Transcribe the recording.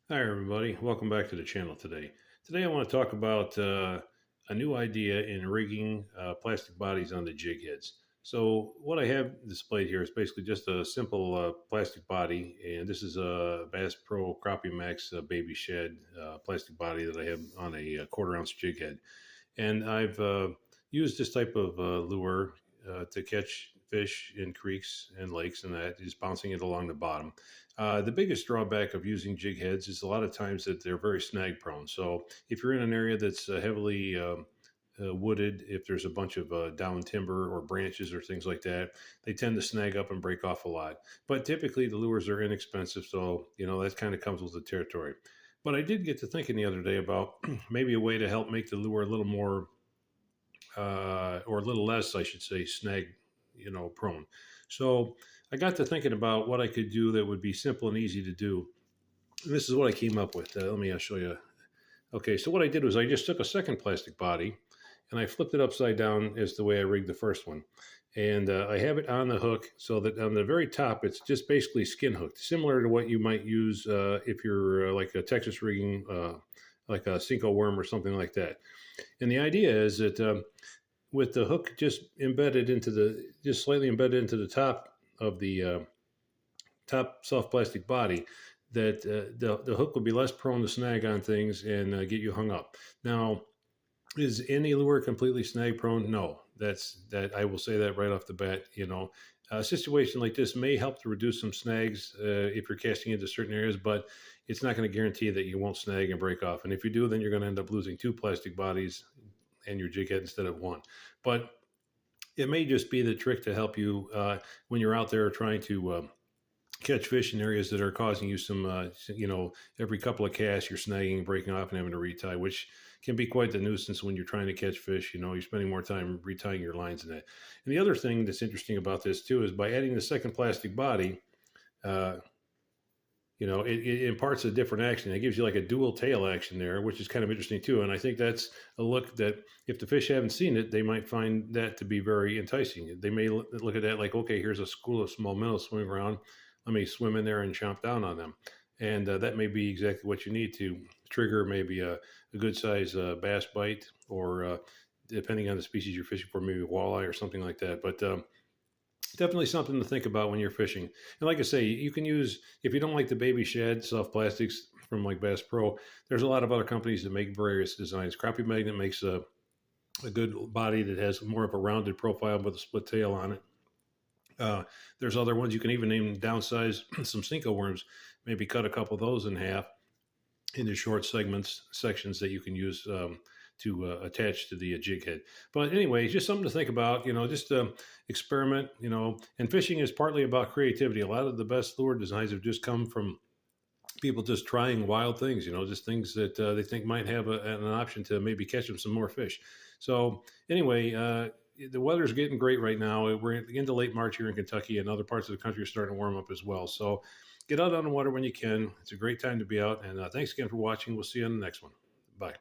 Hi, everybody. Welcome back to the channel today. Today, I want to talk about a new idea in rigging plastic bodies on the jig heads. So, what I have displayed here is basically just a simple plastic body, and this is a Bass Pro Crappie Max Baby Shed plastic body that I have on a quarter-ounce jig head. And I've used this type of lure to catch fish in creeks and lakes, and that is bouncing it along the bottom. The biggest drawback of using jig heads is a lot of times that they're very snag prone. So if you're in an area that's heavily wooded, if there's a bunch of down timber or branches or things like that, they tend to snag up and break off a lot. But typically the lures are inexpensive, so that kind of comes with the territory. But I did get to thinking the other day about maybe a way to help make the lure a little more, or a little less, I should say, snag, prone. So I got to thinking about what I could do that would be simple and easy to do. And this is what I came up with. Let me show you. Okay, so what I did was I just took a second plastic body and I flipped it upside down as the way I rigged the first one. And I have it on the hook so that on the very top, it's just basically skin hooked, similar to what you might use if you're like a Texas rigging, like a Cinco worm or something like that. And the idea is that with the hook just slightly embedded into the top of the top soft plastic body, that the hook will be less prone to snag on things and get you hung up. Now, is any lure completely snag prone? No, that I will say that right off the bat. A situation like this may help to reduce some snags if you're casting into certain areas, but it's not going to guarantee that you won't snag and break off. And if you do, then you're going to end up losing two plastic bodies and your jig head instead of one. But it may just be the trick to help you when you're out there trying to catch fish in areas that are causing you some, every couple of casts you're snagging, breaking off, and having to retie, which can be quite the nuisance when you're trying to catch fish. You're spending more time retying your lines in that. And the other thing that's interesting about this too is by adding the second plastic body, uh, it imparts a different action. It gives you like a dual tail action there, which is kind of interesting too. And I think that's a look that if the fish haven't seen it, they might find that to be very enticing. They may look at that like, okay, here's a school of small minnows swimming around. Let me swim in there and chomp down on them. And that may be exactly what you need to trigger maybe a good size bass bite, or depending on the species you're fishing for, maybe walleye or something like that. But definitely something to think about when you're fishing. And like I say, you can use, if you don't like the baby shed soft plastics from like Bass Pro, there's a lot of other companies that make various designs. Crappie Magnet makes a good body that has more of a rounded profile with a split tail on it. There's other ones you can even name downsize some Cinco worms, maybe cut a couple of those in half into short sections that you can use to attach to the jig head. But anyway, just something to think about, just experiment, and fishing is partly about creativity. A lot of the best lure designs have just come from people just trying wild things, just things that they think might have an option to maybe catch them some more fish. So anyway, the weather's getting great right now. We're into late March here in Kentucky, and other parts of the country are starting to warm up as well. So get out on the water when you can. It's a great time to be out. And thanks again for watching. We'll see you on the next one. Bye.